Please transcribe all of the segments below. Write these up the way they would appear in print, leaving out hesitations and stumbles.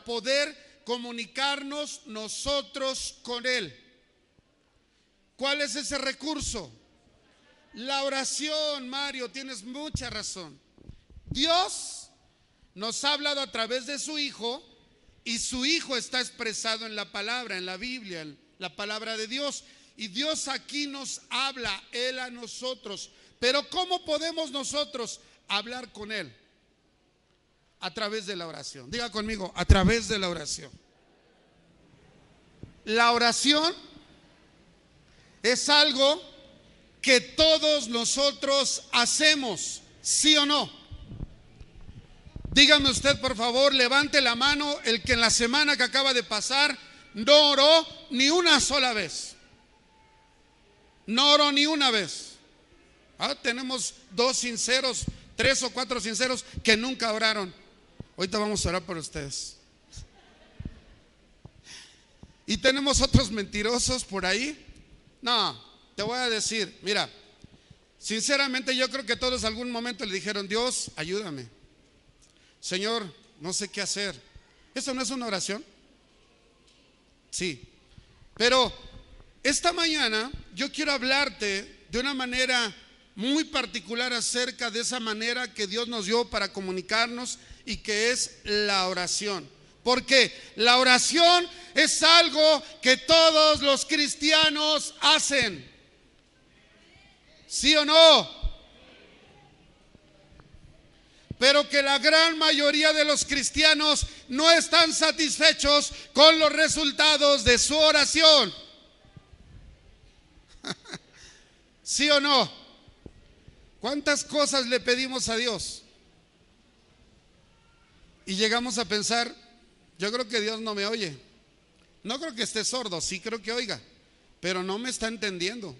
poder comunicarnos nosotros con Él. ¿Cuál es ese recurso? La oración, Mario, tienes mucha razón. Dios nos ha hablado a través de su Hijo, y su Hijo está expresado en la palabra, en la Biblia, en la palabra de Dios. Y Dios aquí nos habla, Él a nosotros. Pero ¿cómo podemos nosotros hablar con Él? A través de la oración. Diga conmigo, a través de la oración. La oración es algo que todos nosotros hacemos, ¿sí o no? Dígame usted, por favor, levante la mano el que en la semana que acaba de pasar no oró ni una sola vez. No oró ni una vez. Tenemos 2 sinceros, 3 o 4 sinceros que nunca oraron. Ahorita vamos a orar por ustedes. Y tenemos otros mentirosos por ahí. No, te voy a decir, mira, sinceramente yo creo que todos en algún momento le dijeron: Dios, ayúdame. Señor, no sé qué hacer. ¿Eso no es una oración? Sí. Pero esta mañana yo quiero hablarte de una manera muy particular acerca de esa manera que Dios nos dio para comunicarnos, y que es la oración. Porque la oración es algo que todos los cristianos hacen. ¿Sí o no? Pero que la gran mayoría de los cristianos no están satisfechos con los resultados de su oración. ¿Sí o no? ¿Cuántas cosas le pedimos a Dios? Y llegamos a pensar: yo creo que Dios no me oye. No creo que esté sordo, sí creo que oiga, pero no me está entendiendo.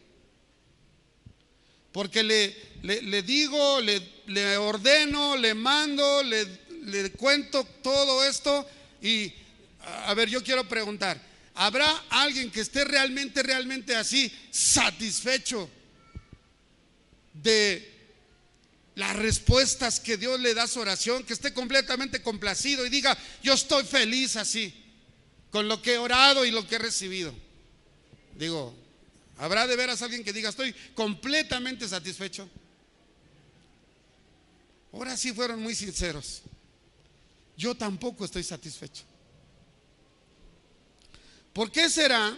Porque le digo, le ordeno, le mando, le cuento todo esto. Y a ver, yo quiero preguntar: ¿habrá alguien que esté realmente así satisfecho de las respuestas que Dios le da a su oración? Que esté completamente complacido y diga: yo estoy feliz así con lo que he orado y lo que he recibido. Digo, ¿habrá de veras alguien que diga: estoy completamente satisfecho? Ahora sí fueron muy sinceros. Yo tampoco estoy satisfecho. ¿Por qué será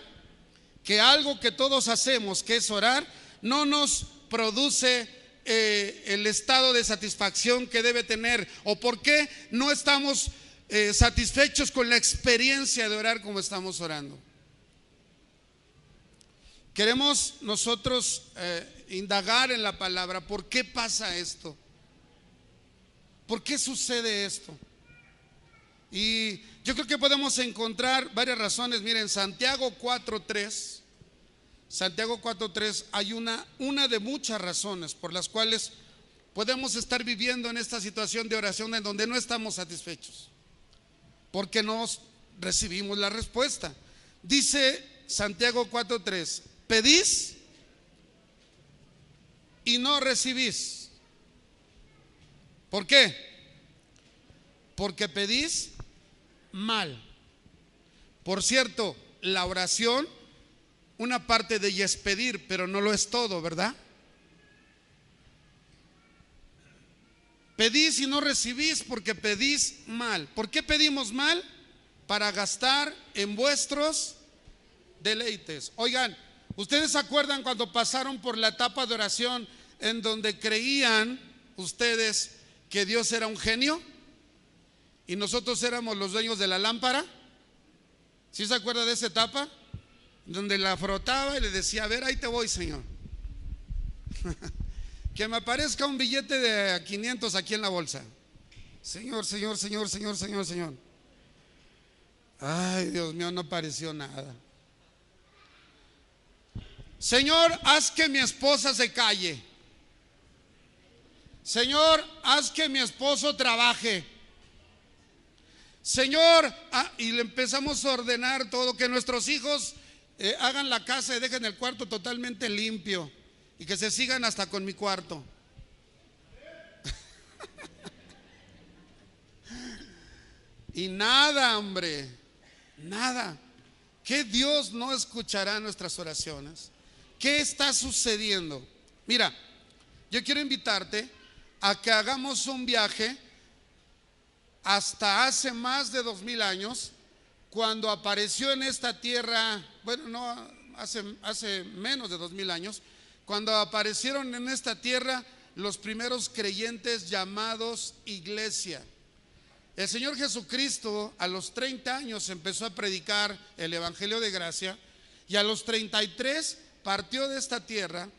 que algo que todos hacemos, que es orar, no nos produce el estado de satisfacción que debe tener? ¿O por qué no estamos satisfechos con la experiencia de orar como estamos orando? Queremos nosotros indagar en la palabra. ¿Por qué pasa esto? ¿Por qué sucede esto? Y yo creo que podemos encontrar varias razones. Miren, Santiago 4:3. Santiago 4:3 hay una de muchas razones por las cuales podemos estar viviendo en esta situación de oración en donde no estamos satisfechos, porque no recibimos la respuesta. Dice Santiago 4:3: pedís y no recibís. ¿Por qué? Porque pedís mal. Por cierto, la oración, una parte de ella es pedir, pero no lo es todo, ¿verdad? Pedís y no recibís porque pedís mal. ¿Por qué pedimos mal? Para gastar en vuestros deleites. Oigan, ¿ustedes se acuerdan cuando pasaron por la etapa de oración en donde creían ustedes que Dios era un genio y nosotros éramos los dueños de la lámpara? ¿Sí se acuerda de esa etapa? Donde la frotaba y le decía: a ver, ahí te voy, Señor. Que me aparezca un billete de 500 aquí en la bolsa. Señor, Señor, Señor, Señor, Señor, Señor. Ay, Dios mío, no apareció nada. Señor, haz que mi esposa se calle. Señor, haz que mi esposo trabaje. Señor, y le empezamos a ordenar todo, que nuestros hijos hagan la casa y dejen el cuarto totalmente limpio, y que se sigan hasta con mi cuarto. Y nada, hombre, nada. ¿Qué Dios no escuchará nuestras oraciones? ¿Qué está sucediendo? Mira, yo quiero invitarte a que hagamos un viaje hasta hace más de 2000 años, cuando apareció en esta tierra, bueno, no, hace menos de 2000 años, cuando aparecieron en esta tierra los primeros creyentes llamados iglesia. El Señor Jesucristo a los 30 años empezó a predicar el Evangelio de gracia, y a los 33 partió de esta tierra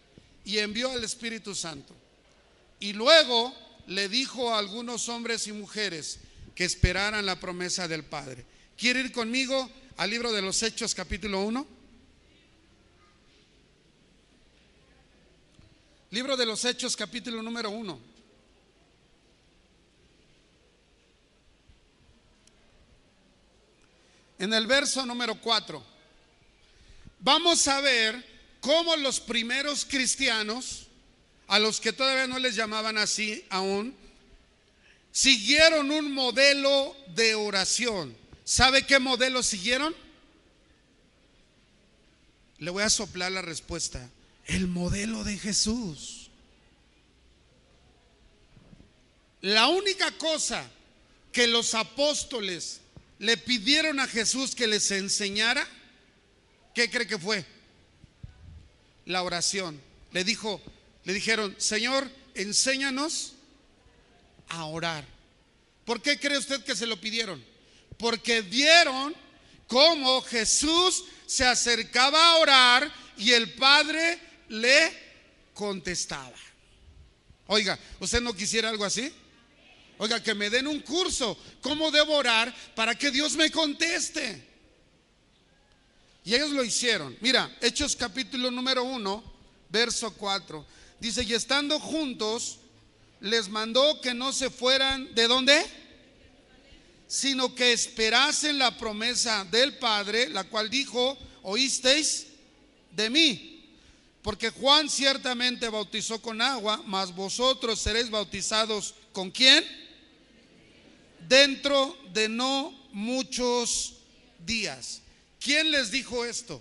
y envió al Espíritu Santo. Y luego le dijo a algunos hombres y mujeres que esperaran la promesa del Padre. ¿Quiere ir conmigo al libro de los Hechos, capítulo 1? Libro de los Hechos, capítulo número 1. En el verso número 4 vamos a ver cómo los primeros cristianos, a los que todavía no les llamaban así aún, siguieron un modelo de oración. ¿Sabe qué modelo siguieron? Le voy a soplar la respuesta: el modelo de Jesús. La única cosa que los apóstoles le pidieron a Jesús que les enseñara, ¿qué cree que fue? La oración. Le dijeron: Señor, enséñanos a orar. ¿Por qué cree usted que se lo pidieron? Porque vieron cómo Jesús se acercaba a orar y el Padre le contestaba. Oiga, ¿usted no quisiera algo así? Oiga, que me den un curso, ¿cómo debo orar para que Dios me conteste? Y ellos lo hicieron. Mira, Hechos capítulo número 1, verso 4. Dice: y estando juntos, les mandó que no se fueran, ¿de dónde? Sino que esperasen la promesa del Padre, la cual dijo: oísteis de mí. Porque Juan ciertamente bautizó con agua, mas vosotros seréis bautizados ¿con quién? Dentro de no muchos días. ¿Quién les dijo esto?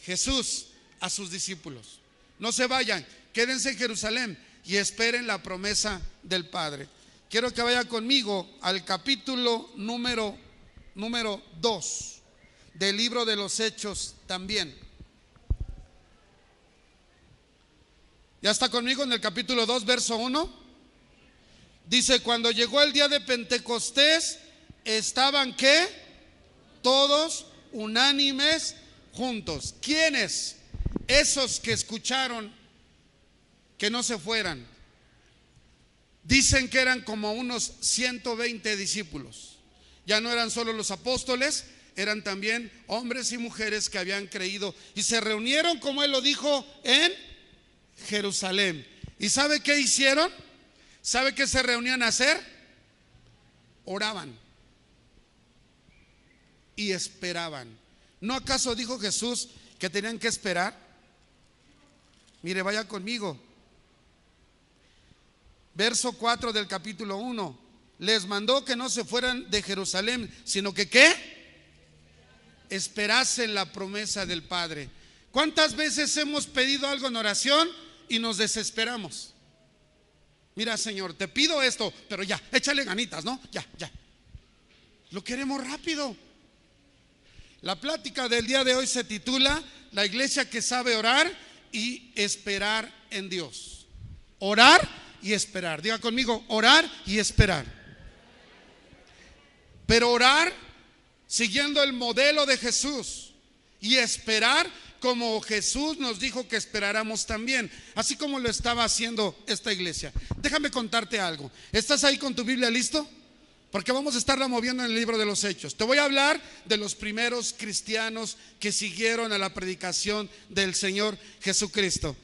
Jesús a sus discípulos: no se vayan, quédense en Jerusalén y esperen la promesa del Padre. Quiero que vaya conmigo al capítulo número 2 del libro de los Hechos también. ¿Ya está conmigo en el capítulo 2, verso 1? Dice: cuando llegó el día de Pentecostés, estaban ¿qué? Todos unánimes juntos. ¿Quiénes? Esos que escucharon que no se fueran. Dicen que eran como unos 120 discípulos. Ya no eran solo los apóstoles, eran también hombres y mujeres que habían creído y se reunieron, como él lo dijo, en Jerusalén. ¿Y sabe qué hicieron? ¿Sabe qué se reunían a hacer? Oraban y esperaban. ¿No acaso dijo Jesús que tenían que esperar? Mire, vaya conmigo. Verso 4 del capítulo 1. Les mandó que no se fueran de Jerusalén, sino que ¿qué? Esperasen la promesa del Padre. ¿Cuántas veces hemos pedido algo en oración y nos desesperamos? Mira, Señor, te pido esto, pero ya, échale ganitas, ¿no? Ya. Lo queremos rápido. La plática del día de hoy se titula: la iglesia que sabe orar y esperar en Dios. Orar y esperar. Diga conmigo: orar y esperar. Pero orar siguiendo el modelo de Jesús y esperar como Jesús nos dijo que esperáramos también, así como lo estaba haciendo esta iglesia. Déjame contarte algo. ¿Estás ahí con tu Biblia listo? Porque vamos a estarla moviendo en el libro de los Hechos. Te voy a hablar de los primeros cristianos que siguieron a la predicación del Señor Jesucristo.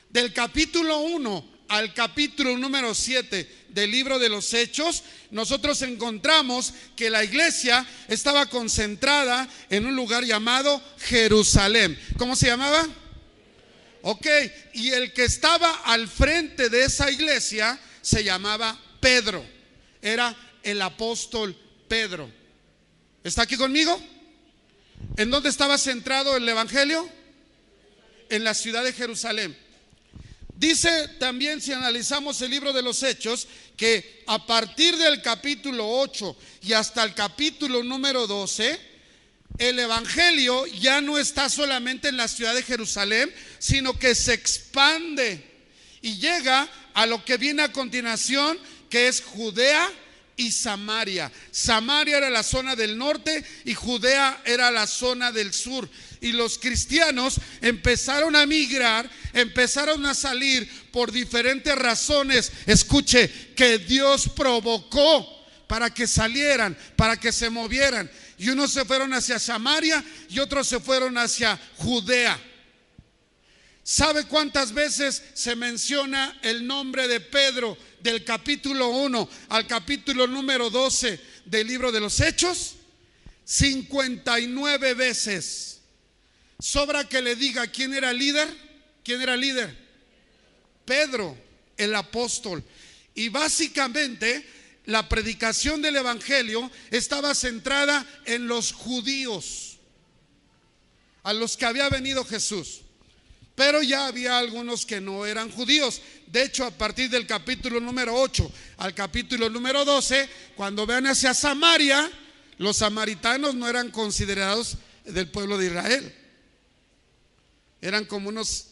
Del capítulo 1 al capítulo número 7 del libro de los Hechos, nosotros encontramos que la iglesia estaba concentrada en un lugar llamado Jerusalén. ¿Cómo se llamaba? Ok, y el que estaba al frente de esa iglesia se llamaba Pedro. Era el apóstol Pedro. ¿Está aquí conmigo? ¿En dónde estaba centrado el evangelio? En la ciudad de Jerusalén. Dice también, si analizamos el libro de los Hechos, que a partir del capítulo 8 y hasta el capítulo número 12, el evangelio ya no está solamente en la ciudad de Jerusalén, sino que se expande y llega a lo que viene a continuación, que es Judea y Samaria. Samaria era la zona del norte y Judea era la zona del sur. Y los cristianos empezaron a migrar, empezaron a salir por diferentes razones. Escuche, que Dios provocó para que salieran, para que se movieran. Y unos se fueron hacia Samaria y otros se fueron hacia Judea. ¿Sabe cuántas veces se menciona el nombre de Pedro del capítulo 1 al capítulo número 12 del libro de los Hechos? 59 veces. Sobra que le diga quién era líder. ¿Quién era líder? Pedro, el apóstol. Y básicamente la predicación del evangelio estaba centrada en los judíos, a los que había venido Jesús. Pero ya había algunos que no eran judíos. De hecho, a partir del capítulo número 8 al capítulo número 12, cuando vean hacia Samaria, los samaritanos no eran considerados del pueblo de Israel. Eran como unos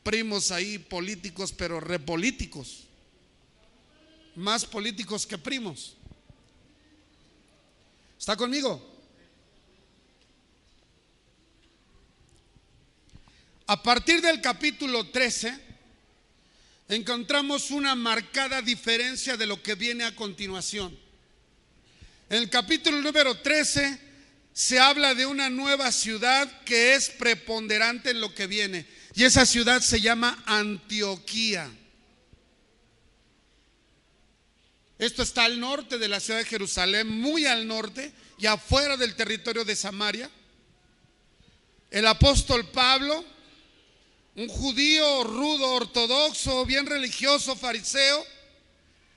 primos ahí políticos, pero repolíticos. Más políticos que primos. ¿Está conmigo? A partir del capítulo 13 encontramos una marcada diferencia de lo que viene a continuación. En el capítulo número 13 se habla de una nueva ciudad que es preponderante en lo que viene, y esa ciudad se llama Antioquía. Esto está al norte de la ciudad de Jerusalén, muy al norte y afuera del territorio de Samaria. El apóstol Pablo, un judío rudo, ortodoxo, bien religioso, fariseo,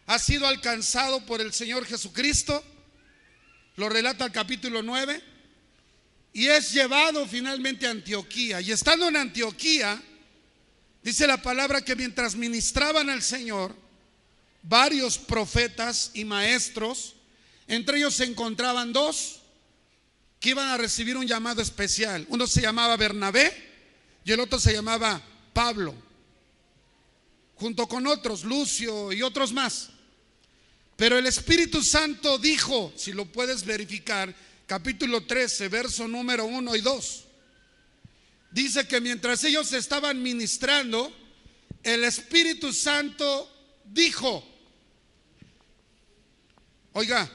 ha sido alcanzado por el Señor Jesucristo. Lo relata el capítulo 9. Y es llevado finalmente a Antioquía. Y estando en Antioquía, dice la palabra que mientras ministraban al Señor, varios profetas y maestros, entre ellos se encontraban dos que iban a recibir un llamado especial. Uno se llamaba Bernabé y el otro se llamaba Pablo, junto con otros, Lucio y otros más. Pero el Espíritu Santo dijo, si lo puedes verificar, capítulo 13, verso número 1 y 2. Dice que mientras ellos estaban ministrando, el Espíritu Santo dijo. Oiga,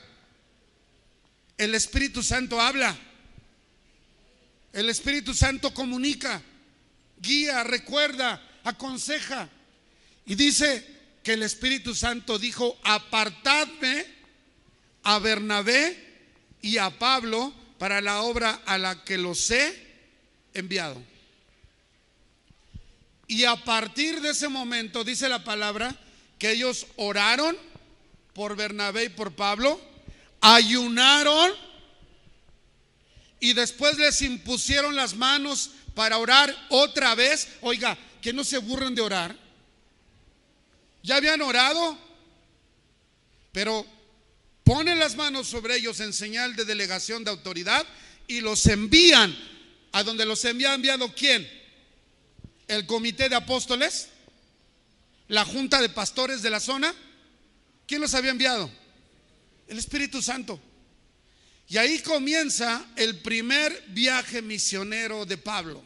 el Espíritu Santo habla. El Espíritu Santo comunica, guía, recuerda, aconseja. Y dice que el Espíritu Santo dijo: apartadme a Bernabé y a Pablo para la obra a la que los he enviado. Y a partir de ese momento, dice la palabra, que ellos oraron por Bernabé y por Pablo, ayunaron y después les impusieron las manos para orar otra vez. Oiga, que no se aburren de orar. Ya habían orado, pero ponen las manos sobre ellos en señal de delegación de autoridad y los envían. ¿A donde los había enviado quién? ¿El comité de apóstoles? ¿La junta de pastores de la zona? ¿Quién los había enviado? El Espíritu Santo. Y ahí comienza el primer viaje misionero de Pablo.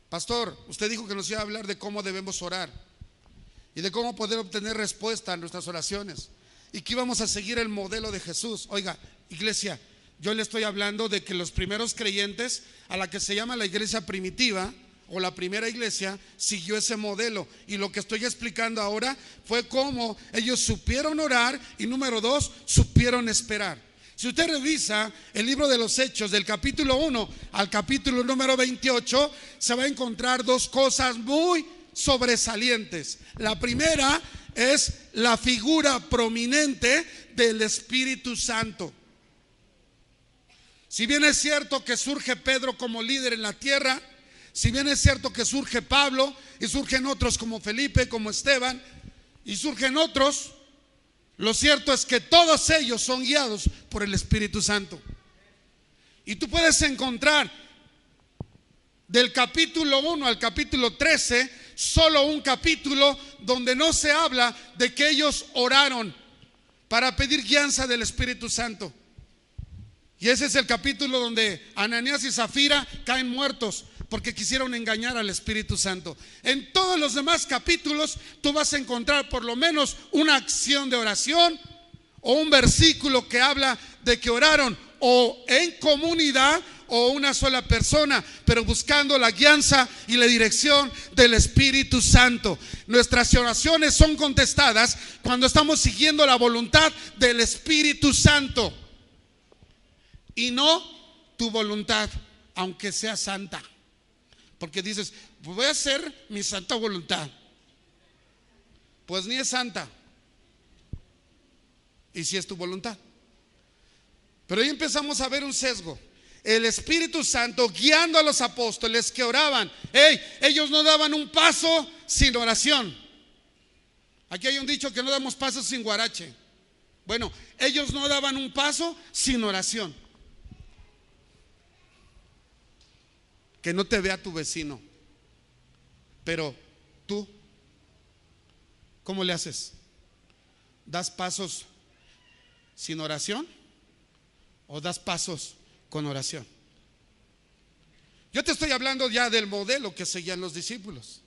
Pastor, usted dijo que nos iba a hablar de cómo debemos orar y de cómo poder obtener respuesta a nuestras oraciones y que íbamos a seguir el modelo de Jesús. Oiga, iglesia, yo le estoy hablando de que los primeros creyentes, a la que se llama la iglesia primitiva o la primera iglesia, siguió ese modelo. Y lo que estoy explicando ahora fue cómo ellos supieron orar y número 2, supieron esperar. Si usted revisa el libro de los Hechos del capítulo 1 al capítulo número 28, se va a encontrar dos cosas muy sobresalientes. La primera es la figura prominente del Espíritu Santo. Si bien es cierto que surge Pedro como líder en la tierra, si bien es cierto que surge Pablo y surgen otros como Felipe, como Esteban y surgen otros, lo cierto es que todos ellos son guiados por el Espíritu Santo. Y tú puedes encontrar del capítulo 1 al capítulo 13 solo un capítulo donde no se habla de que ellos oraron para pedir guianza del Espíritu Santo. Y ese es el capítulo donde Ananías y Zafira caen muertos porque quisieron engañar al Espíritu Santo. En todos los demás capítulos tú vas a encontrar por lo menos una acción de oración o un versículo que habla de que oraron o en comunidad o una sola persona, pero buscando la guianza y la dirección del Espíritu Santo. Nuestras oraciones son contestadas cuando estamos siguiendo la voluntad del Espíritu Santo y no tu voluntad, aunque sea santa. Porque dices, pues voy a hacer mi santa voluntad. Pues ni es santa. Y si es tu voluntad. Pero ahí empezamos a ver un sesgo. El Espíritu Santo guiando a los apóstoles que oraban. Ellos no daban un paso sin oración. Aquí hay un dicho que no damos pasos sin guarache. Bueno, ellos no daban un paso sin oración. Que no te vea tu vecino. Pero tú, ¿cómo le haces? ¿Das pasos sin oración o das pasos con oración? Yo te estoy hablando ya del modelo que seguían los discípulos.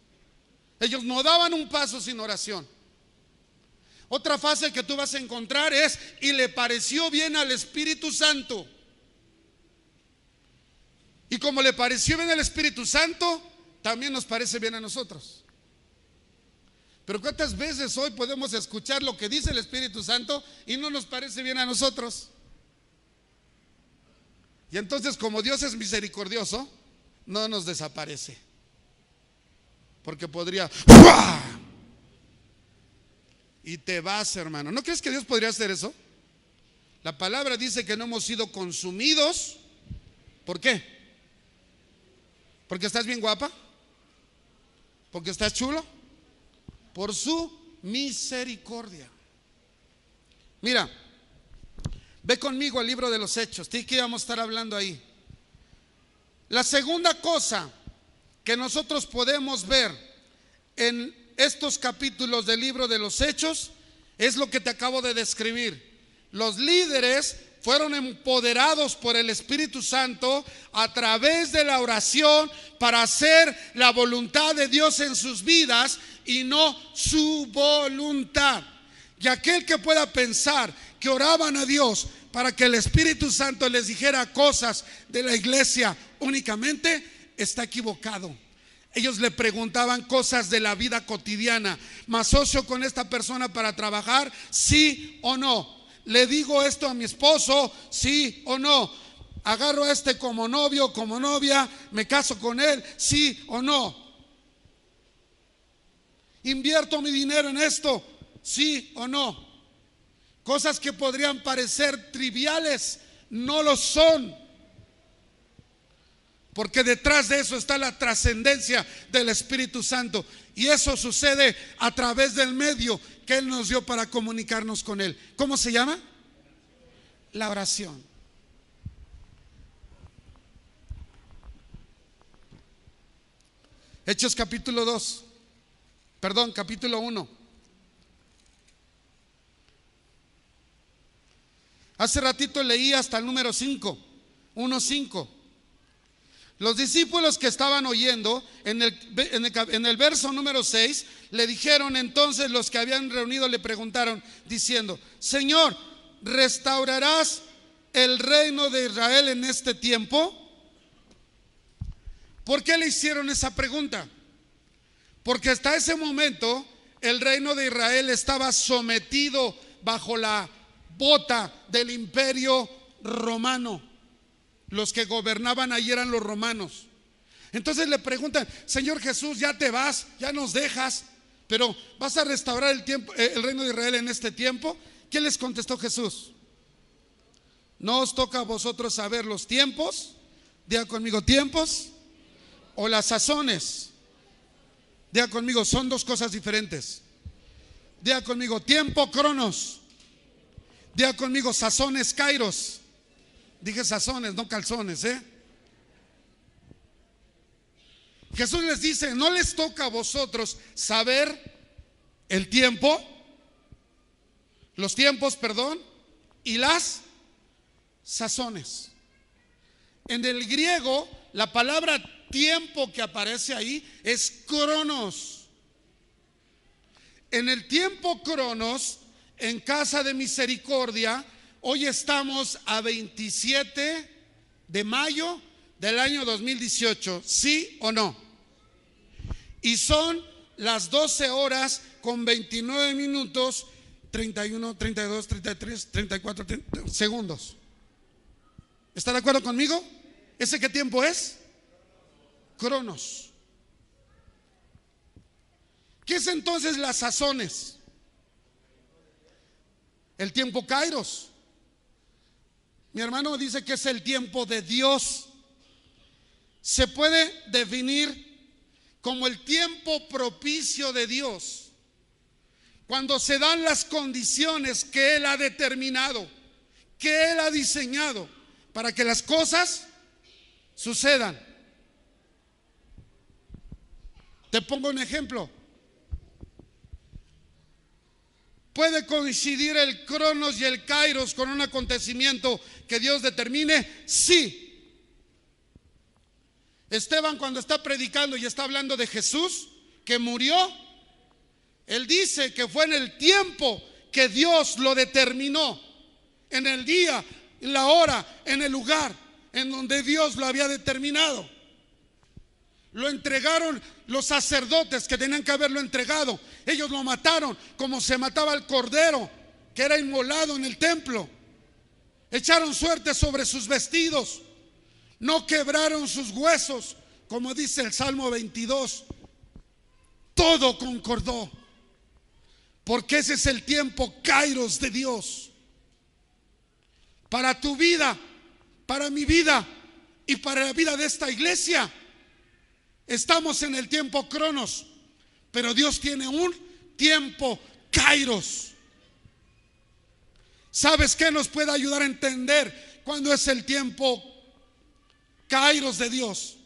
Ellos no daban un paso sin oración. Otra fase que tú vas a encontrar es: y le pareció bien al Espíritu Santo. Y como le pareció bien al Espíritu Santo, también nos parece bien a nosotros. Pero ¿cuántas veces hoy podemos escuchar lo que dice el Espíritu Santo y no nos parece bien a nosotros? Y entonces, como Dios es misericordioso, no nos desaparece. Porque podría ¡fua! Y te vas, hermano. ¿No crees que Dios podría hacer eso? La palabra dice que no hemos sido consumidos. ¿Por qué? ¿Porque estás bien guapa? ¿Porque estás chulo? Por su misericordia. Mira, ve conmigo al libro de los Hechos. ¿De qué vamos a estar hablando ahí? La segunda cosa que nosotros podemos ver en estos capítulos del libro de los Hechos es lo que te acabo de describir. Los líderes fueron empoderados por el Espíritu Santo a través de la oración para hacer la voluntad de Dios en sus vidas y no su voluntad. Y aquel que pueda pensar que oraban a Dios para que el Espíritu Santo les dijera cosas de la iglesia únicamente, está equivocado. Ellos le preguntaban cosas de la vida cotidiana. ¿Me asocio con esta persona para trabajar? ¿Sí o no? ¿Le digo esto a mi esposo? ¿Sí o no? ¿Agarro a este como novio, como novia? ¿Me caso con él? ¿Sí o no? ¿Invierto mi dinero en esto? ¿Sí o no? Cosas que podrían parecer triviales, no lo son. Porque detrás de eso está la trascendencia del Espíritu Santo. Y eso sucede a través del medio que Él nos dio para comunicarnos con Él. ¿Cómo se llama? La oración. Hechos capítulo 2. Perdón, capítulo 1. Hace ratito leí hasta el número 5. 1:5. Los discípulos que estaban oyendo en el verso número 6 le dijeron entonces, los que habían reunido le preguntaron diciendo: Señor, ¿restaurarás el reino de Israel en este tiempo? ¿Por qué le hicieron esa pregunta? Porque hasta ese momento el reino de Israel estaba sometido bajo la bota del imperio romano. Los que gobernaban allí eran los romanos. Entonces le preguntan: Señor Jesús, ya te vas, ya nos dejas, pero ¿vas a restaurar el tiempo, el reino de Israel en este tiempo? ¿Qué les contestó Jesús? No os toca a vosotros saber los tiempos, diga conmigo, tiempos o las sazones. Diga conmigo, son dos cosas diferentes. Diga conmigo, tiempo, cronos. Diga conmigo, sazones, kairos. Dije sazones, no calzones, Jesús les dice: no les toca a vosotros saber el tiempo, los tiempos, perdón, y las sazones. En el griego, la palabra tiempo que aparece ahí es cronos. En el tiempo cronos, en Casa de Misericordia, hoy estamos a 27 de mayo del año 2018, ¿sí o no? Y son las 12 horas con 29 minutos, 31, 32, 33, 34 segundos. ¿Está de acuerdo conmigo? ¿Ese qué tiempo es? Cronos. ¿Qué es entonces las sazones? El tiempo kairos. Mi hermano dice que es el tiempo de Dios. Se puede definir como el tiempo propicio de Dios, cuando se dan las condiciones que Él ha determinado, que Él ha diseñado para que las cosas sucedan. Te pongo un ejemplo. ¿Puede coincidir el cronos y el kairos con un acontecimiento que Dios determine? Sí. Esteban, cuando está predicando y está hablando de Jesús que murió, él dice que fue en el tiempo que Dios lo determinó, en el día, en la hora, en el lugar en donde Dios lo había determinado. Lo entregaron los sacerdotes que tenían que haberlo entregado. Ellos lo mataron como se mataba el cordero que era inmolado en el templo. Echaron suerte sobre sus vestidos. No quebraron sus huesos, como dice el Salmo 22. Todo concordó, porque ese es el tiempo kairos de Dios. Para tu vida, para mi vida y para la vida de esta iglesia, estamos en el tiempo cronos, pero Dios tiene un tiempo kairos. ¿Sabes qué nos puede ayudar a entender cuándo es el tiempo kairos de Dios?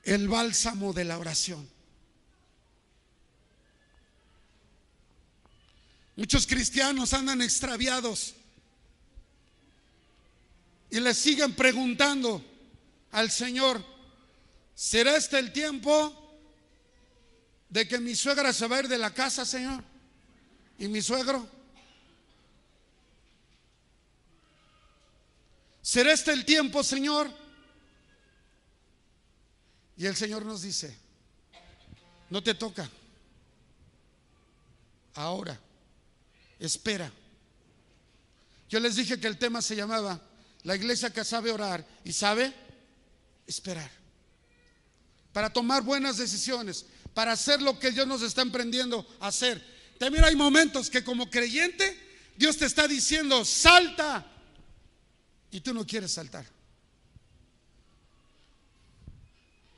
El bálsamo de la oración. Muchos cristianos andan extraviados y le siguen preguntando al Señor: ¿será este el tiempo de que mi suegra se va a ir de la casa, Señor? ¿Y mi suegro? ¿Será este el tiempo, Señor? Y el Señor nos dice: no te toca ahora, espera. Yo les dije que el tema se llamaba la iglesia que sabe orar y sabe esperar, para tomar buenas decisiones, para hacer lo que Dios nos está emprendiendo a hacer. También hay momentos que como creyente Dios te está diciendo: salta, y tú no quieres saltar,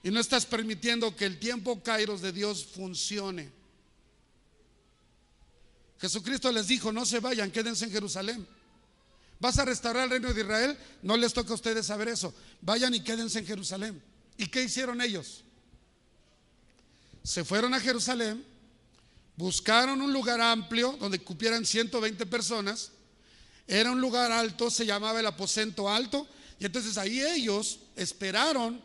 y no estás permitiendo que el tiempo kairos de Dios funcione. Jesucristo les dijo: no se vayan, quédense en Jerusalén. ¿Vas a restaurar el reino de Israel? No les toca a ustedes saber eso. Vayan y quédense en Jerusalén. ¿Y qué hicieron ellos? Se fueron a Jerusalén, buscaron un lugar amplio donde cupieran 120 personas. Era un lugar alto, se llamaba el aposento alto. Y entonces ahí ellos esperaron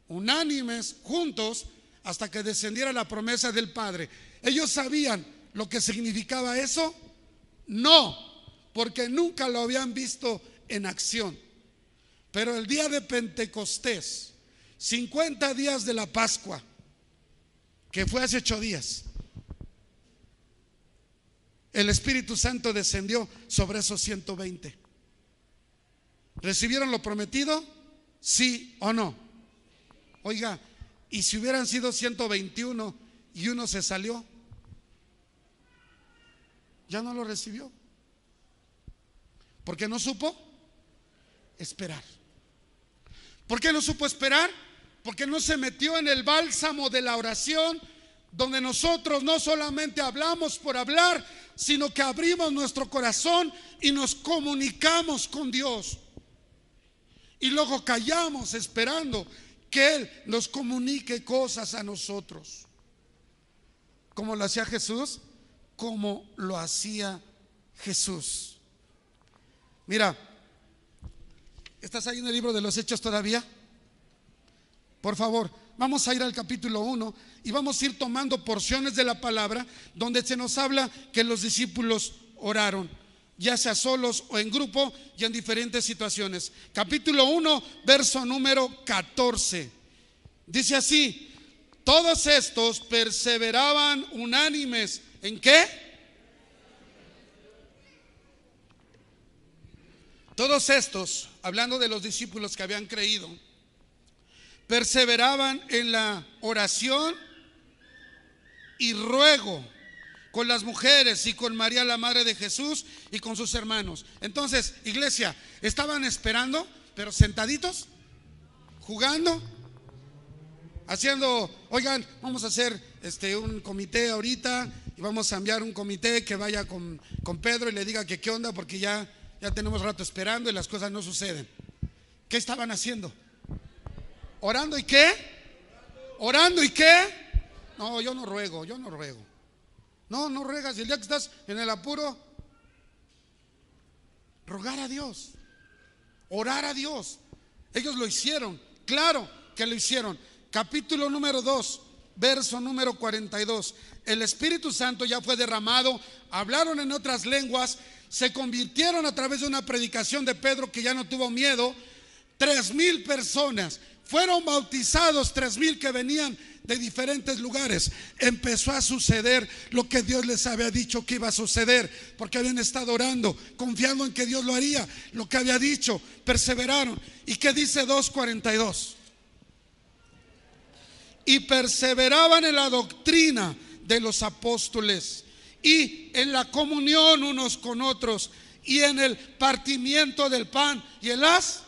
unánimes, juntos, hasta que descendiera la promesa del Padre. ¿Ellos sabían lo que significaba eso? No, porque nunca lo habían visto en acción. Pero el día de Pentecostés, 50 días de la Pascua, que fue hace 8 días, el Espíritu Santo descendió sobre esos 120. ¿Recibieron lo prometido? ¿Sí o no? Oiga, ¿y si hubieran sido 121 y uno se salió? Ya no lo recibió, porque no supo esperar. ¿Por qué no supo esperar? Porque no se metió en el bálsamo de la oración, donde nosotros no solamente hablamos por hablar, sino que abrimos nuestro corazón y nos comunicamos con Dios. Y luego callamos esperando que Él nos comunique cosas a nosotros. ¿Cómo lo hacía Jesús? Como lo hacía Jesús. Mira, ¿estás ahí en el libro de los Hechos todavía? Por favor, vamos a ir al capítulo 1 y vamos a ir tomando porciones de la palabra donde se nos habla que los discípulos oraron, ya sea solos o en grupo y en diferentes situaciones. Capítulo 1, verso número 14. Dice así: todos estos perseveraban unánimes. ¿En qué? Todos estos, hablando de los discípulos que habían creído, perseveraban en la oración y ruego con las mujeres y con María la madre de Jesús y con sus hermanos. Entonces, iglesia, estaban esperando, pero sentaditos, jugando, haciendo, oigan, vamos a hacer un comité ahorita y vamos a enviar un comité que vaya con Pedro y le diga que qué onda, porque ya tenemos rato esperando y las cosas no suceden. ¿Qué estaban haciendo? ¿Orando y qué? ¿Orando y qué? No, yo no ruego. No ruegas. Y el día que estás en el apuro, rogar a Dios, orar a Dios. Ellos lo hicieron, claro que lo hicieron. Capítulo número 2, verso número 42. El Espíritu Santo ya fue derramado, hablaron en otras lenguas, se convirtieron a través de una predicación de Pedro, que ya no tuvo miedo. 3,000 personas fueron bautizados, 3,000 que venían de diferentes lugares. Empezó a suceder lo que Dios les había dicho que iba a suceder, porque habían estado orando, confiando en que Dios lo haría, lo que había dicho, perseveraron. ¿Y qué dice 2:42? Y perseveraban en la doctrina de los apóstoles y en la comunión unos con otros y en el partimiento del pan y en las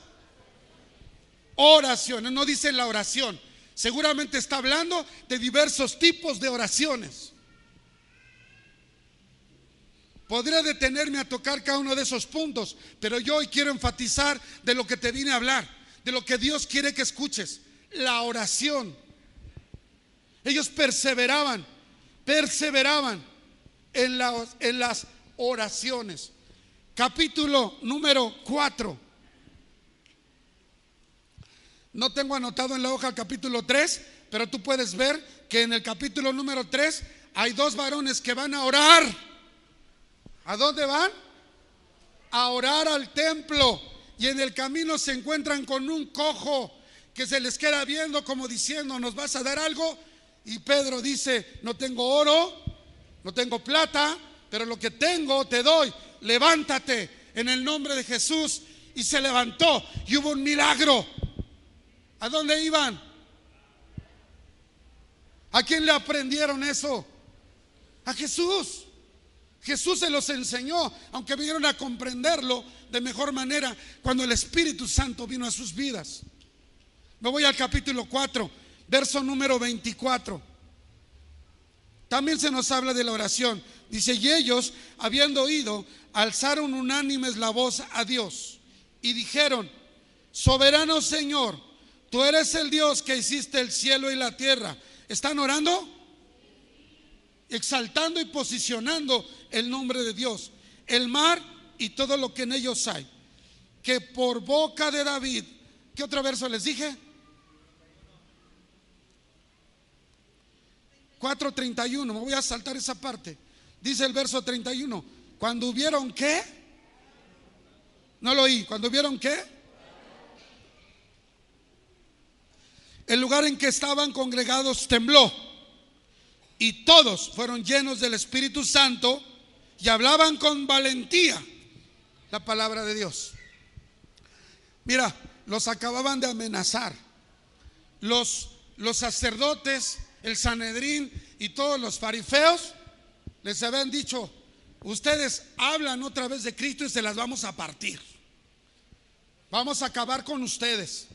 oraciones. No dice la oración, seguramente está hablando de diversos tipos de oraciones. Podría detenerme a tocar cada uno de esos puntos, pero yo hoy quiero enfatizar de lo que te vine a hablar, de lo que Dios quiere que escuches: la oración. Ellos perseveraban en las oraciones. Capítulo número 4. No tengo anotado en la hoja el capítulo 3, pero tú puedes ver que en el capítulo número 3 hay 2 varones que van a orar. ¿A dónde van? A orar al templo. Y en el camino se encuentran con un cojo que se les queda viendo como diciendo: ¿nos vas a dar algo? Y Pedro dice: no tengo oro, no tengo plata, pero lo que tengo te doy. Levántate en el nombre de Jesús. Y se levantó y hubo un milagro. ¿A dónde iban? ¿A quién le aprendieron eso? A Jesús. Jesús se los enseñó, aunque vinieron a comprenderlo de mejor manera cuando el Espíritu Santo vino a sus vidas. Me voy al capítulo 4, verso número 24. También se nos habla de la oración. Dice: y ellos, habiendo oído, alzaron unánimes la voz a Dios y dijeron: soberano Señor, tú eres el Dios que hiciste el cielo y la tierra. ¿Están orando? Exaltando y posicionando el nombre de Dios, el mar y todo lo que en ellos hay, que por boca de David. ¿Qué otro verso les dije? 4:31. Me voy a saltar esa parte. Dice el verso 31: cuando hubieron ¿qué? No lo oí. ¿Cuando hubieron qué? El lugar en que estaban congregados tembló, y todos fueron llenos del Espíritu Santo y hablaban con valentía la palabra de Dios. Mira, los acababan de amenazar, los sacerdotes, el Sanedrín y todos los fariseos les habían dicho: ustedes hablan otra vez de Cristo y se las vamos a partir. Vamos a acabar con ustedes.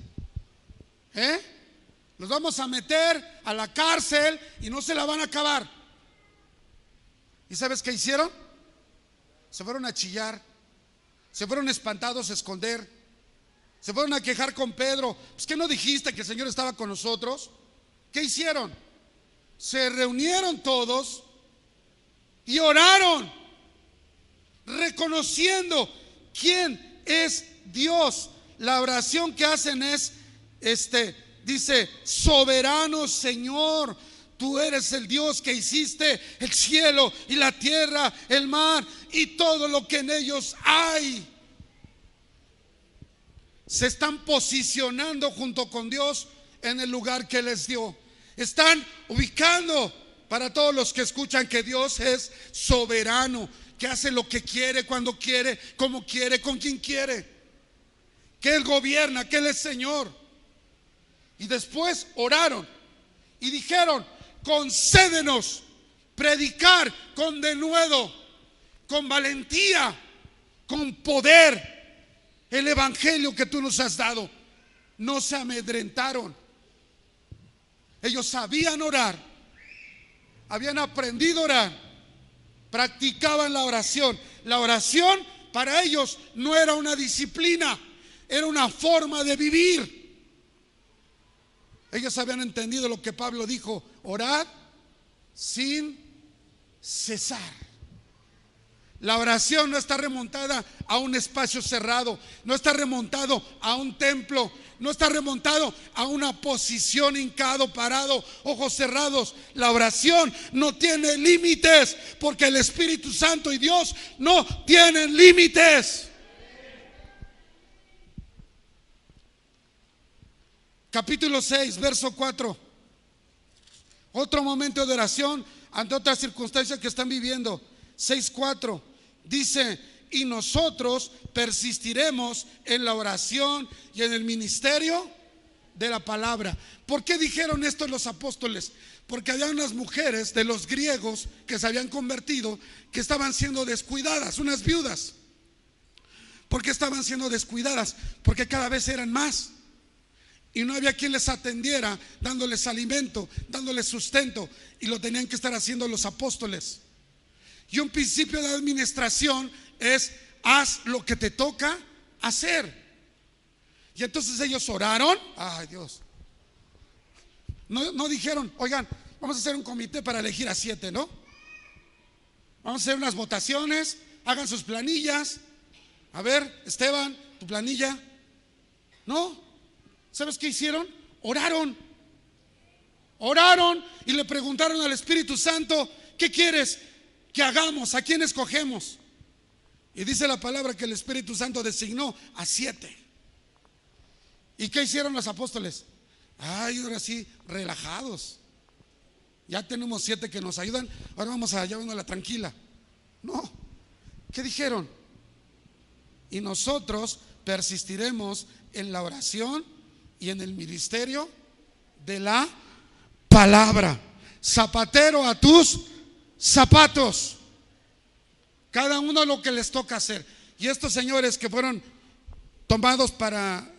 Los vamos a meter a la cárcel y no se la van a acabar. ¿Y sabes qué hicieron? Se fueron a chillar, se fueron espantados a esconder, se fueron a quejar con Pedro. Pues, ¿qué no dijiste que el Señor estaba con nosotros? ¿Qué hicieron? Se reunieron todos y oraron, reconociendo quién es Dios. La oración que hacen es, dice: soberano Señor, tú eres el Dios que hiciste el cielo y la tierra, el mar y todo lo que en ellos hay. Se están posicionando junto con Dios en el lugar que les dio. Están ubicando, para todos los que escuchan, que Dios es soberano, que hace lo que quiere, cuando quiere, como quiere, con quien quiere, que Él gobierna, que Él es Señor. Y después oraron y dijeron: concédenos predicar con denuedo, con valentía, con poder el evangelio que tú nos has dado. No se amedrentaron. Ellos sabían orar, habían aprendido a orar, practicaban la oración. La oración para ellos no era una disciplina, era una forma de vivir. Ellos habían entendido lo que Pablo dijo: orad sin cesar. La oración no está remontada a un espacio cerrado, no está remontado a un templo, no está remontado a una posición, hincado, parado, ojos cerrados. La oración no tiene límites, porque el Espíritu Santo y Dios no tienen límites. Capítulo 6, verso 4. Otro momento de oración ante otras circunstancias que están viviendo. 6:4 dice: y nosotros persistiremos en la oración y en el ministerio de la palabra. ¿Por qué dijeron esto los apóstoles? Porque había unas mujeres de los griegos que se habían convertido, que estaban siendo descuidadas, unas viudas. ¿Por qué estaban siendo descuidadas? Porque cada vez eran más y no había quien les atendiera, dándoles alimento, dándoles sustento, y lo tenían que estar haciendo los apóstoles. Y un principio de administración es: haz lo que te toca hacer. Y entonces ellos oraron. Ay, Dios. No dijeron: oigan, vamos a hacer un comité para elegir a 7, ¿no? Vamos a hacer unas votaciones, hagan sus planillas. A ver, Esteban, tu planilla. No. ¿Sabes qué hicieron? Oraron. Oraron y le preguntaron al Espíritu Santo: ¿qué quieres que hagamos? ¿A quién escogemos? Y dice la palabra que el Espíritu Santo designó a 7. ¿Y qué hicieron los apóstoles? Ay, ahora sí, relajados. Ya tenemos 7 que nos ayudan, ahora vamos a llevándola tranquila. No. ¿Qué dijeron? Y nosotros persistiremos en la oración y en el ministerio de la palabra. Zapatero a tus zapatos. Cada uno lo que les toca hacer. Y estos señores que fueron tomados para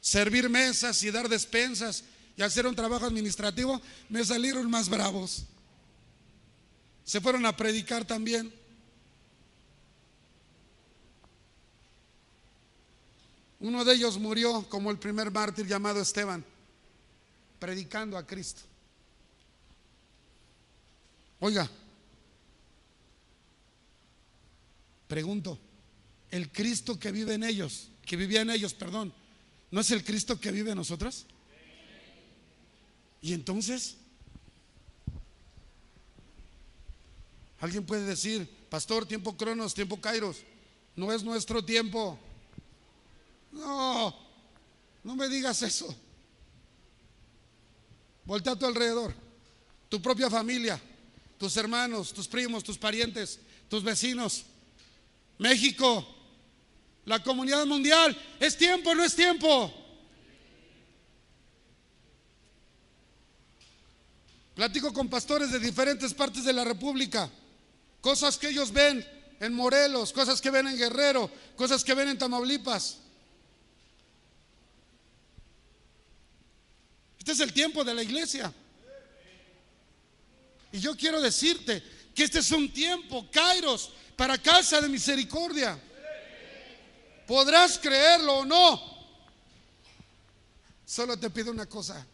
servir mesas y dar despensas y hacer un trabajo administrativo, me salieron más bravos. Se fueron a predicar también. Uno de ellos murió como el primer mártir, llamado Esteban, predicando a Cristo. Oiga, pregunto: ¿el Cristo que vive en ellos, que vivía en ellos, perdón, no es el Cristo que vive en nosotros? Y entonces, alguien puede decir: pastor, tiempo Cronos, tiempo Kairos, no es nuestro tiempo. No, no me digas eso. Voltea a tu alrededor, tu propia familia, tus hermanos, tus primos, tus parientes, tus vecinos, México, la comunidad mundial. ¿Es tiempo o no es tiempo? Platico con pastores de diferentes partes de la República, cosas que ellos ven en Morelos, cosas que ven en Guerrero, cosas que ven en Tamaulipas. Este es el tiempo de la iglesia. Y yo quiero decirte que este es un tiempo, Kairos, para Casa de Misericordia. Podrás creerlo o no. Solo te pido una cosa: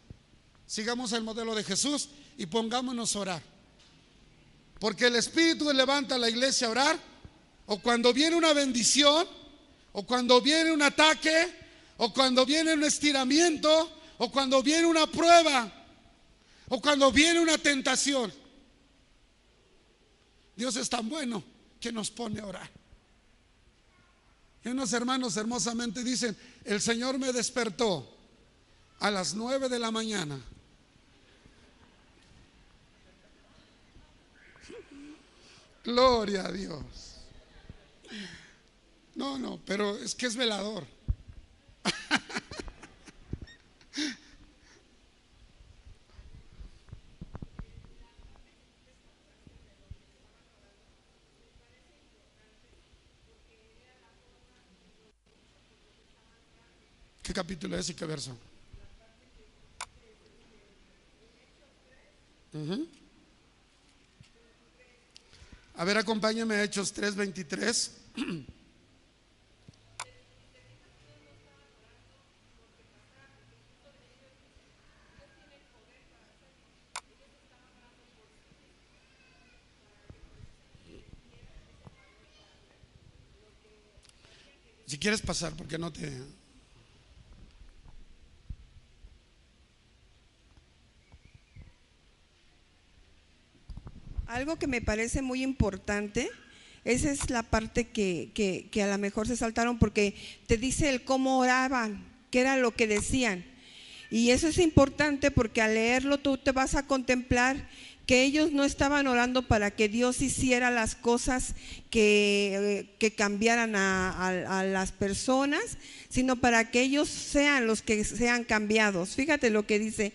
sigamos el modelo de Jesús y pongámonos a orar. Porque el Espíritu levanta a la iglesia a orar, o cuando viene una bendición, o cuando viene un ataque, o cuando viene un estiramiento, o cuando viene una prueba, o cuando viene una tentación. Dios es tan bueno que nos pone a orar. Y unos hermanos hermosamente dicen: el Señor me despertó a las 9 de la mañana. Gloria a Dios. No, pero es que es velador. ¿Qué capítulo es y qué verso? A ver, acompáñame a Hechos 3:23. Si quieres pasar, porque no te... Algo que me parece muy importante, esa es la parte que a lo mejor se saltaron, porque te dice el cómo oraban, qué era lo que decían. Y eso es importante porque al leerlo tú te vas a contemplar que ellos no estaban orando para que Dios hiciera las cosas que cambiaran a las personas, sino para que ellos sean los que sean cambiados. Fíjate lo que dice,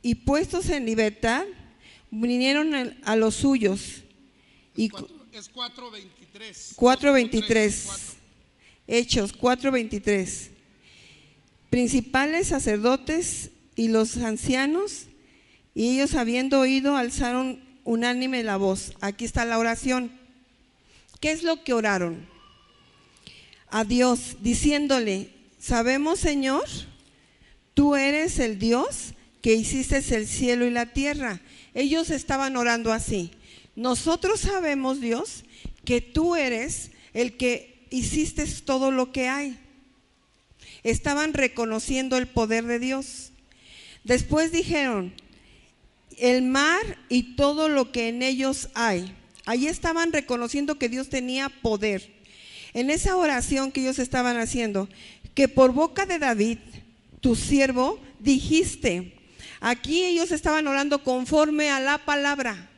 y puestos en libertad, vinieron a los suyos. Es 4:23. 4:23. Hechos 4:23. Principales sacerdotes y los ancianos, y ellos habiendo oído, alzaron unánime la voz. Aquí está la oración. ¿Qué es lo que oraron? A Dios, diciéndole: sabemos, Señor, tú eres el Dios que hiciste el cielo y la tierra. Ellos estaban orando así: nosotros sabemos, Dios, que tú eres el que hiciste todo lo que hay. Estaban reconociendo el poder de Dios. Después dijeron: el mar y todo lo que en ellos hay. Ahí estaban reconociendo que Dios tenía poder. En esa oración que ellos estaban haciendo, que por boca de David, tu siervo, dijiste. Aquí ellos estaban orando conforme a la palabra.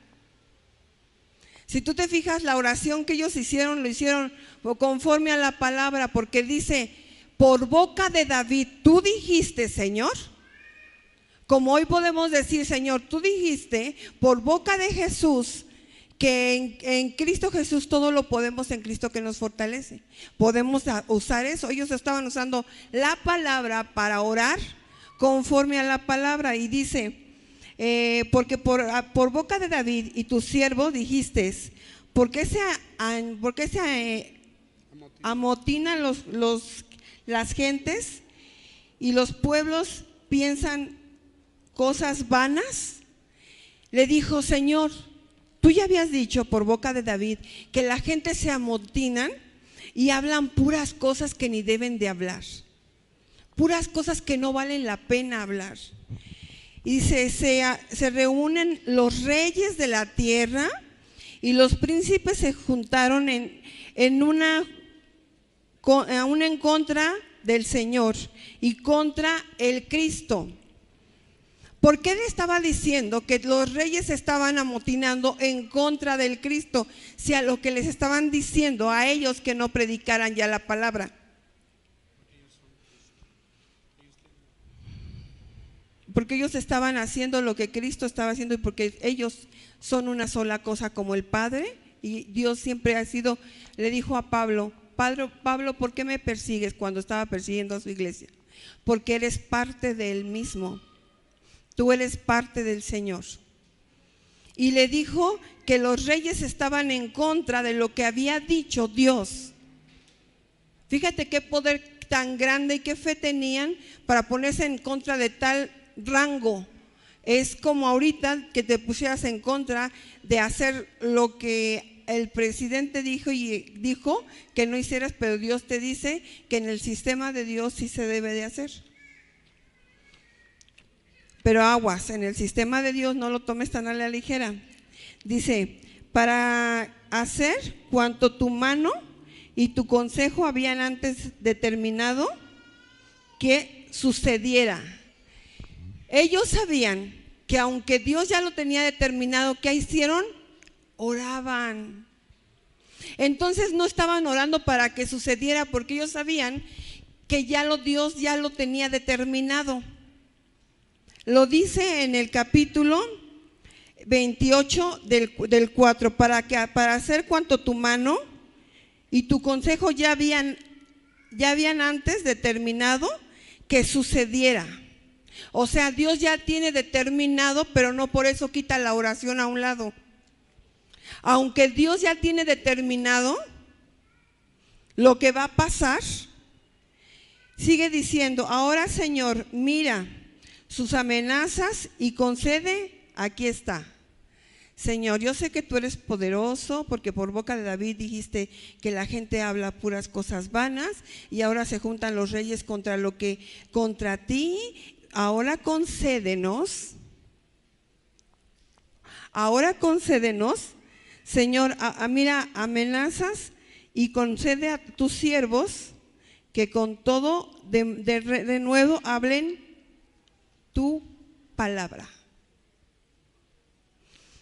Si tú te fijas, la oración que ellos hicieron, lo hicieron conforme a la palabra, porque dice: por boca de David, tú dijiste, Señor. Como hoy podemos decir: Señor, tú dijiste por boca de Jesús que en Cristo Jesús todo lo podemos en Cristo que nos fortalece. Podemos usar eso. Ellos estaban usando la palabra para orar conforme a la palabra. Y dice, porque por boca de David y tu siervo dijiste: ¿por qué se amotinan las gentes y los pueblos piensan cosas vanas? Le dijo: Señor, tú ya habías dicho por boca de David que la gente se amotinan y hablan puras cosas que ni deben de hablar, puras cosas que no valen la pena hablar. Y se reúnen los reyes de la tierra y los príncipes se juntaron aún en contra del Señor y contra el Cristo. ¿Por qué le estaba diciendo que los reyes estaban amotinando en contra del Cristo, si a lo que les estaban diciendo a ellos que no predicaran ya la palabra? porque ellos estaban haciendo lo que Cristo estaba haciendo y porque ellos son una sola cosa como el Padre. Y Dios siempre ha sido, le dijo a Pablo, Pablo, ¿por qué me persigues? Cuando estaba persiguiendo a su iglesia. Porque eres parte de Él mismo. Tú eres parte del Señor. Y le dijo que los reyes estaban en contra de lo que había dicho Dios. Fíjate qué poder tan grande y qué fe tenían para ponerse en contra de tal rango. Es como ahorita que te pusieras en contra de hacer lo que el presidente dijo que no hicieras, pero Dios te dice que en el sistema de Dios sí se debe de hacer. Pero aguas, en el sistema de Dios no lo tomes tan a la ligera. Dice, para hacer cuanto tu mano y tu consejo habían antes determinado que sucediera. Ellos sabían que aunque Dios ya lo tenía determinado, ¿qué hicieron? Oraban. Entonces no estaban orando para que sucediera, porque ellos sabían que Dios ya lo tenía determinado. Lo dice en el capítulo 28 del 4, para hacer cuanto tu mano y tu consejo ya habían antes determinado que sucediera. O sea, Dios ya tiene determinado, pero no por eso quita la oración a un lado. Aunque Dios ya tiene determinado lo que va a pasar, sigue diciendo, ahora Señor, mira sus amenazas y concede, aquí está. Señor, yo sé que tú eres poderoso, porque por boca de David dijiste que la gente habla puras cosas vanas y ahora se juntan los reyes contra ti. Ahora concédenos, Señor, mira, amenazas y concede a tus siervos que con todo de nuevo hablen tu palabra.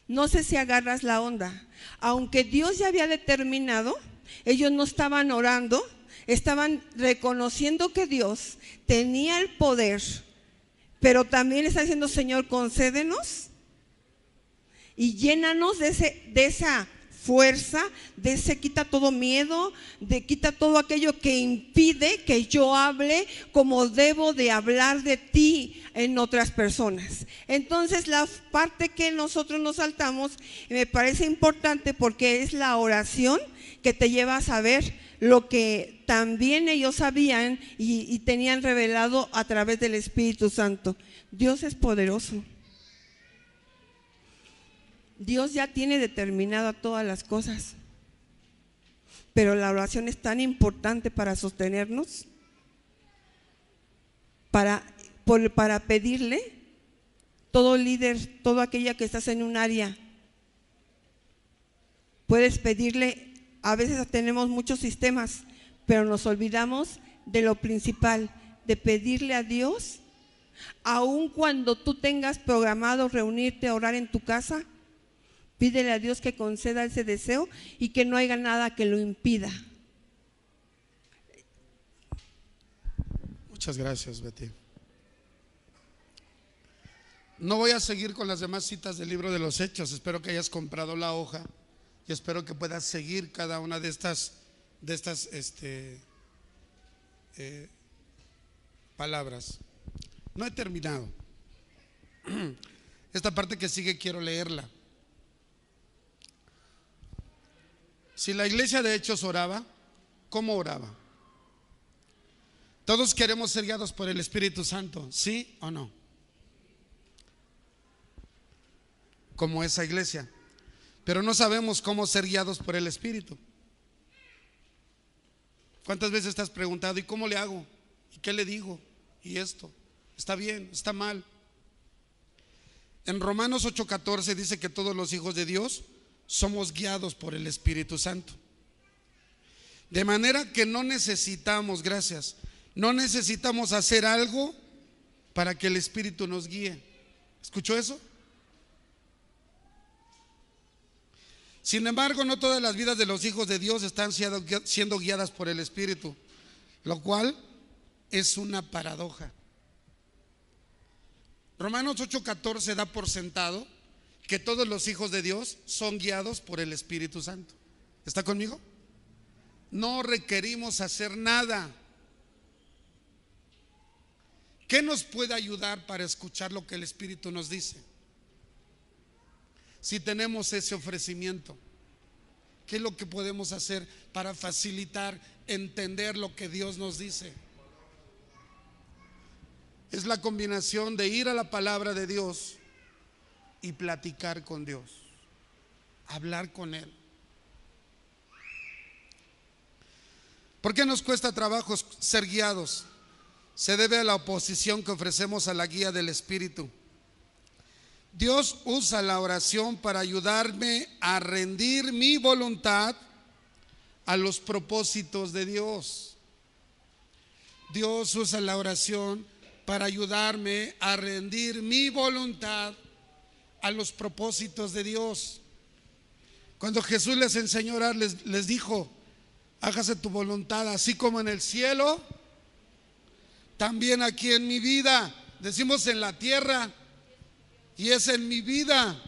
No sé si agarras la onda. Aunque Dios ya había determinado, ellos no estaban orando, estaban reconociendo que Dios tenía el poder, pero también está diciendo, Señor, concédenos y llénanos de esa fuerza, quita todo miedo, quita todo aquello que impide que yo hable como debo de hablar de ti en otras personas. Entonces la parte que nosotros nos saltamos me parece importante, porque es la oración que te lleva a saber lo que también ellos sabían y tenían revelado a través del Espíritu Santo. Dios es poderoso. Dios ya tiene determinado todas las cosas, pero la oración es tan importante para sostenernos, para pedirle. Todo líder, toda aquella que estás en un área, puedes pedirle. A veces tenemos muchos sistemas, pero nos olvidamos de lo principal, de pedirle a Dios. Aun cuando tú tengas programado reunirte a orar en tu casa, pídele a Dios que conceda ese deseo y que no haya nada que lo impida. Muchas gracias, Betty. No voy a seguir con las demás citas del libro de los Hechos. Espero que hayas comprado la hoja y espero que puedas seguir cada una de estas palabras. No he terminado. Esta parte que sigue quiero leerla. Si la iglesia de Hechos oraba, ¿cómo oraba? Todos queremos ser guiados por el Espíritu Santo, ¿sí o no? Como esa iglesia. Pero no sabemos cómo ser guiados por el Espíritu. ¿Cuántas veces te has preguntado, ¿y cómo le hago? ¿Y qué le digo? ¿Y esto? ¿Está bien? ¿Está mal? En Romanos 8:14 dice que todos los hijos de Dios somos guiados por el Espíritu Santo. De manera que no necesitamos, no necesitamos hacer algo para que el Espíritu nos guíe. ¿Escuchó eso? Sin embargo, no todas las vidas de los hijos de Dios están siendo guiadas por el Espíritu, lo cual es una paradoja. Romanos 8:14 da por sentado que todos los hijos de Dios son guiados por el Espíritu Santo. ¿Está conmigo? No requerimos hacer nada. ¿Qué nos puede ayudar para escuchar lo que el Espíritu nos dice? Si tenemos ese ofrecimiento, ¿qué es lo que podemos hacer para facilitar entender lo que Dios nos dice? Es la combinación de ir a la palabra de Dios y platicar con Dios, hablar con Él. ¿Por qué nos cuesta trabajo ser guiados? Se debe a la oposición que ofrecemos a la guía del Espíritu. Dios usa la oración para ayudarme a rendir mi voluntad a los propósitos de Dios. Dios usa la oración para ayudarme a rendir mi voluntad a los propósitos de Dios. Cuando Jesús les enseñó a orar, les dijo: hágase tu voluntad, así como en el cielo, también aquí en mi vida. Decimos en la tierra, y es en mi vida.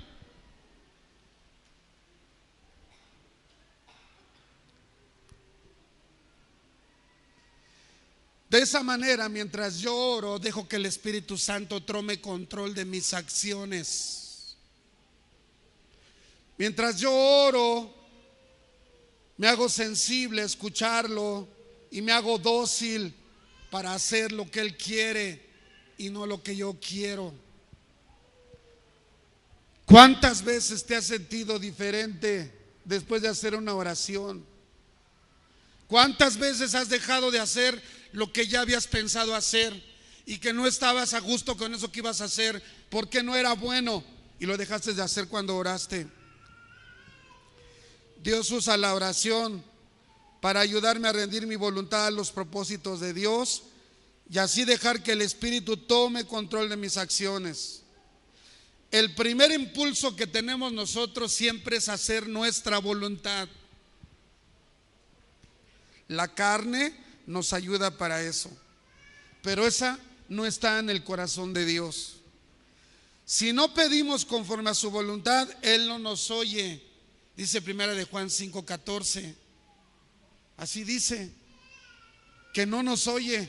De esa manera, mientras yo oro, dejo que el Espíritu Santo tome control de mis acciones. Mientras yo oro, me hago sensible a escucharlo y me hago dócil para hacer lo que Él quiere y no lo que yo quiero. ¿Cuántas veces te has sentido diferente después de hacer una oración? ¿Cuántas veces has dejado de hacer lo que ya habías pensado hacer y que no estabas a gusto con eso que ibas a hacer porque no era bueno y lo dejaste de hacer cuando oraste? Dios usa la oración para ayudarme a rendir mi voluntad a los propósitos de Dios y así dejar que el Espíritu tome control de mis acciones. El primer impulso que tenemos nosotros siempre es hacer nuestra voluntad. La carne nos ayuda para eso, pero esa no está en el corazón de Dios. Si no pedimos conforme a su voluntad, Él no nos oye. Dice primera de Juan 5:14. Así dice, que no nos oye.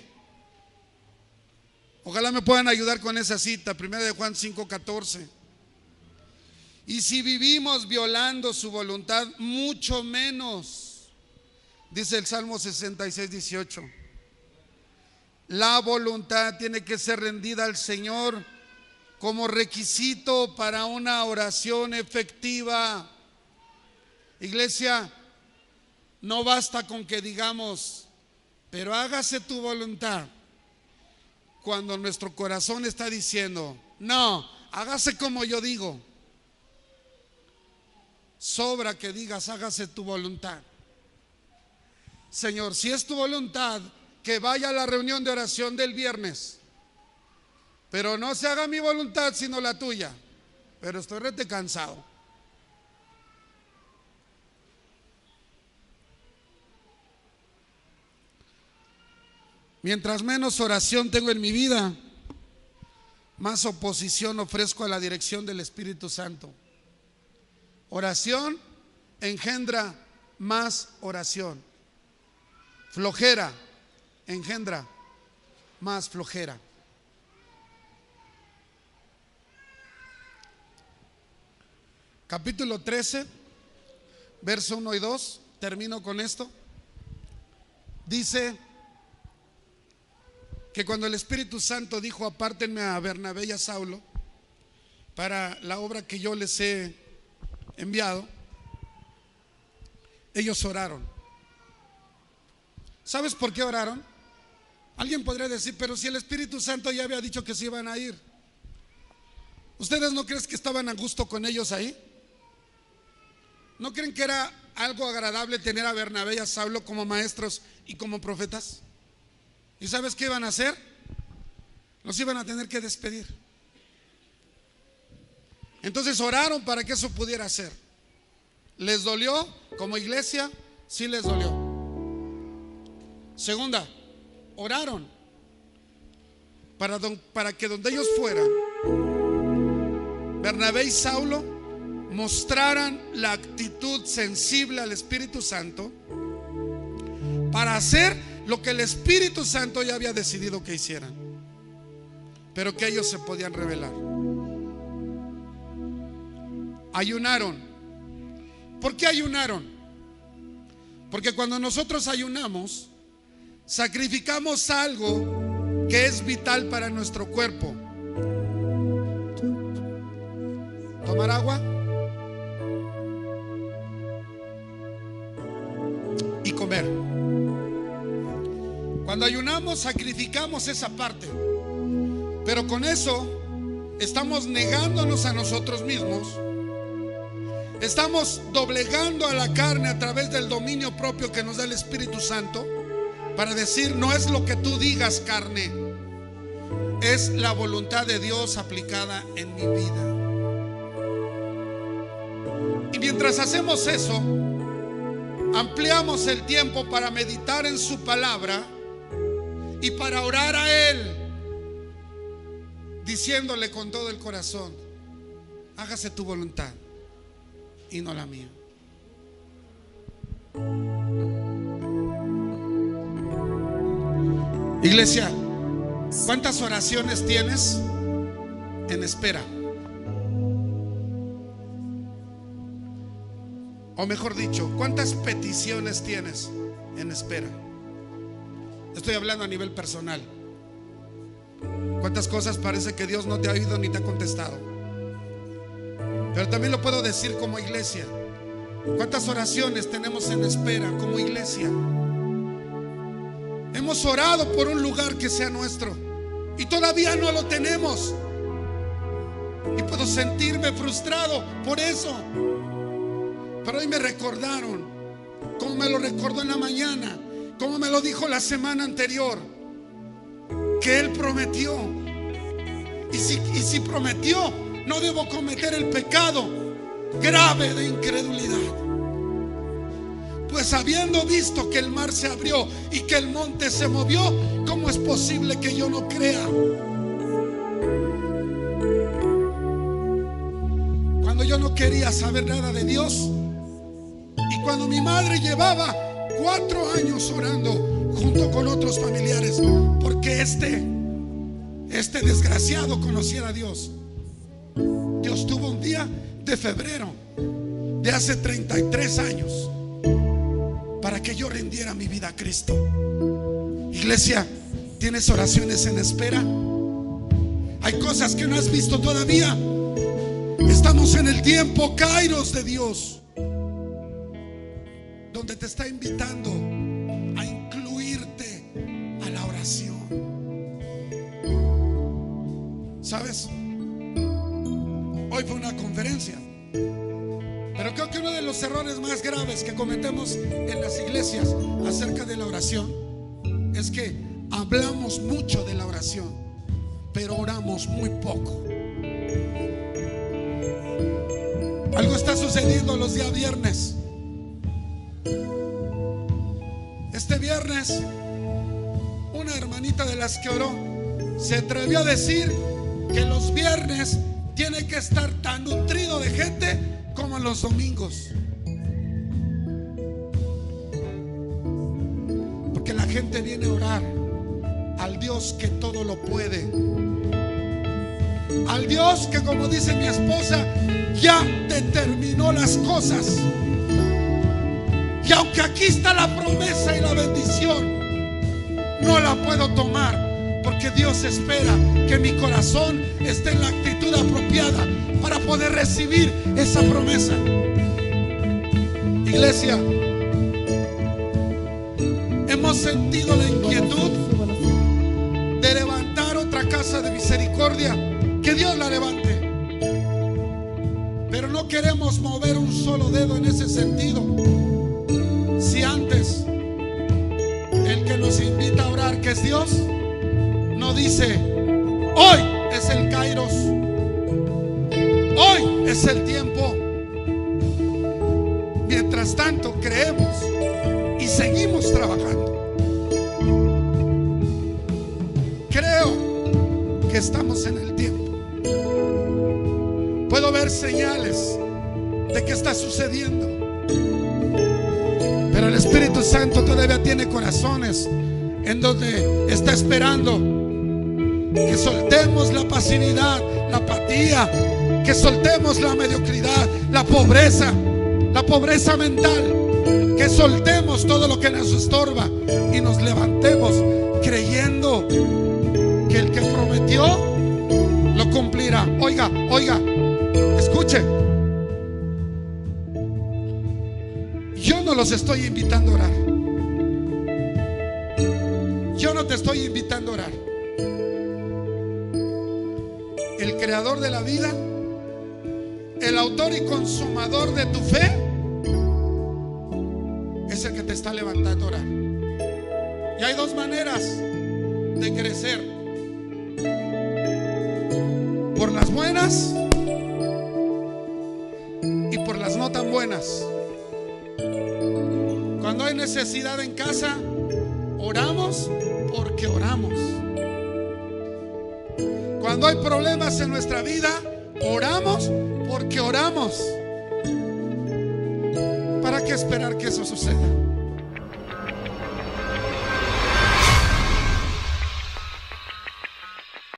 Ojalá me puedan ayudar con esa cita, primera de Juan 5:14. Y si vivimos violando su voluntad, mucho menos, dice el Salmo 66:18. La voluntad tiene que ser rendida al Señor como requisito para una oración efectiva. Iglesia, no basta con que digamos, pero hágase tu voluntad, cuando nuestro corazón está diciendo, no, hágase como yo digo. Sobra que digas, hágase tu voluntad. Señor, si es tu voluntad que vaya a la reunión de oración del viernes, pero no se haga mi voluntad sino la tuya, pero estoy rete cansado. Mientras menos oración tengo en mi vida, más oposición ofrezco a la dirección del Espíritu Santo. Oración engendra más oración. Flojera engendra más flojera. Capítulo 13, verso 1 y 2, termino con esto. Dice que cuando el Espíritu Santo dijo: apártenme a Bernabé y a Saulo para la obra que yo les he enviado, ellos oraron. ¿Sabes por qué oraron? Alguien podría decir, pero si el Espíritu Santo ya había dicho que se iban a ir. ¿Ustedes no creen que estaban a gusto con ellos ahí? ¿No creen que era algo agradable tener a Bernabé y a Saulo como maestros y como profetas? ¿Y sabes qué iban a hacer? Los iban a tener que despedir. Entonces oraron para que eso pudiera ser. ¿Les dolió como iglesia? Sí les dolió. Segunda, oraron para que donde ellos fueran Bernabé y Saulo mostraran la actitud sensible al Espíritu Santo para hacer lo que el Espíritu Santo ya había decidido que hicieran, pero que ellos se podían revelar. Ayunaron. ¿Por qué ayunaron? Porque cuando nosotros ayunamos, sacrificamos algo que es vital para nuestro cuerpo. ¿Tomar agua? Y comer. Cuando ayunamos, sacrificamos esa parte, pero con eso estamos negándonos a nosotros mismos. Estamos doblegando a la carne a través del dominio propio que nos da el Espíritu Santo para decir: no es lo que tú digas, carne, es la voluntad de Dios aplicada en mi vida. Y mientras hacemos eso, ampliamos el tiempo para meditar en su palabra y para orar a Él, diciéndole con todo el corazón: hágase tu voluntad y no la mía. Iglesia, ¿cuántas oraciones tienes en espera? O mejor dicho, ¿cuántas peticiones tienes en espera? Estoy hablando a nivel personal. ¿Cuántas cosas parece que Dios no te ha oído ni te ha contestado? Pero también lo puedo decir como iglesia. ¿Cuántas oraciones tenemos en espera como iglesia? Hemos orado por un lugar que sea nuestro y todavía no lo tenemos. Y puedo sentirme frustrado por eso. Pero hoy me recordaron, como me lo recordó en la mañana, como me lo dijo la semana anterior, que Él prometió. Y si prometió, no debo cometer el pecado grave de incredulidad. Pues habiendo visto que el mar se abrió y que el monte se movió, ¿cómo es posible que yo no crea? Cuando yo no quería saber nada de Dios, y cuando mi madre llevaba 4 años orando junto con otros familiares porque este desgraciado conociera a Dios, Dios tuvo un día de febrero de hace 33 años para que yo rindiera mi vida a Cristo. Iglesia, ¿tienes oraciones en espera? Hay cosas que no has visto todavía. Estamos en el tiempo Kairos de Dios, donde te está invitando a incluirte a la oración. ¿Sabes? Hoy fue una conferencia, pero creo que uno de los errores más graves que cometemos en las iglesias acerca de la oración es que hablamos mucho de la oración, pero oramos muy poco. Algo está sucediendo los días viernes. Este viernes, una hermanita de las que oró se atrevió a decir que los viernes tiene que estar tan nutrido de gente como los domingos, porque la gente viene a orar al Dios que todo lo puede, al Dios que, como dice mi esposa, ya determinó las cosas. Y aunque aquí está la promesa y la bendición, no la puedo tomar, porque Dios espera que mi corazón esté en la actitud apropiada para poder recibir esa promesa. Iglesia, hemos sentido la inquietud de levantar otra casa de misericordia. Que Dios la levante, pero no queremos mover un solo dedo en ese sentido si antes el que nos invita a orar, que es Dios, no dice: hoy es el Kairos, hoy es el tiempo. Mientras tanto creemos y seguimos trabajando. Creo que estamos en el tiempo puedo ver señales de que está sucediendo. Pero el Espíritu Santo todavía tiene corazones en donde está esperando que soltemos la pasividad, la apatía, que soltemos la mediocridad, la pobreza mental, que soltemos todo lo que nos estorba y nos levantemos creyendo que el que prometió lo cumplirá. Oiga, escuche. Yo no los estoy invitando a orar. Yo no te estoy invitando a orar. El creador de la vida, el autor y consumador de tu fe, es el que te está levantando a orar. Y hay dos maneras de crecer: por las buenas y por las no tan buenas. Cuando hay necesidad en casa, oramos porque oramos. Cuando hay problemas en nuestra vida, oramos porque oramos. ¿Para qué esperar que eso suceda?